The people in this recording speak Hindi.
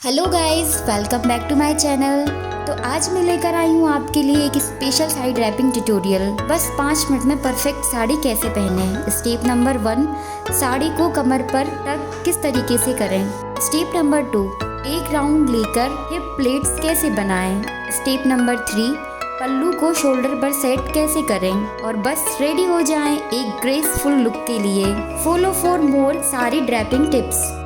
Hello guys, welcome back to my channel. तो आज मैं लेकर आई हूँ आपके लिए एक स्पेशल साड़ी ड्रैपिंग ट्यूटोरियल। बस 5 मिनट में परफेक्ट साड़ी कैसे पहने। स्टेप नंबर 1, साड़ी को कमर पर टक किस तरीके से करें। स्टेप नंबर 2, एक राउंड लेकर हिप प्लेट्स कैसे बनाएं। स्टेप नंबर 3, पल्लू को शोल्डर पर सेट कैसे करें। और बस रेडी हो जाएं एक ग्रेसफुल लुक के लिए। Follow for more sari draping tips.